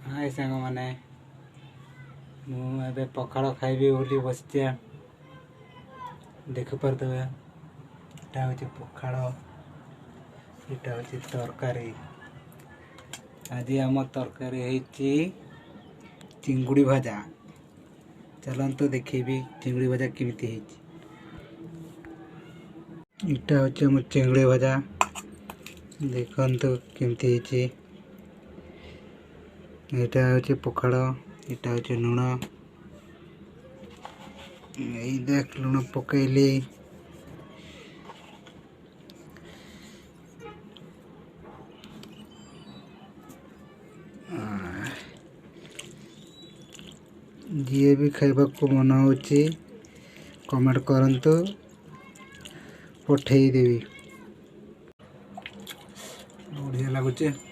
हाय सांग मैंने मुझे पखाड़ खाइबी बोली बसचे देख पारे यहाँ हूँ पखाड़ यहाँ हूँ तरकारी। आज आम तरकारी चिंगुड़ी भजा। चलते देखेबी चिंगुड़ी भजा केमिति इटा हूँ मोर चिंगुड़ी भजा देखते केमिति यहाँ हूँ पखाड़ यहाँ हूँ लुण यही देख लुण पकईली जी भी खाइबा को मन हो कमेंट करंतु पठेई देवी बढ़िया लगुचे।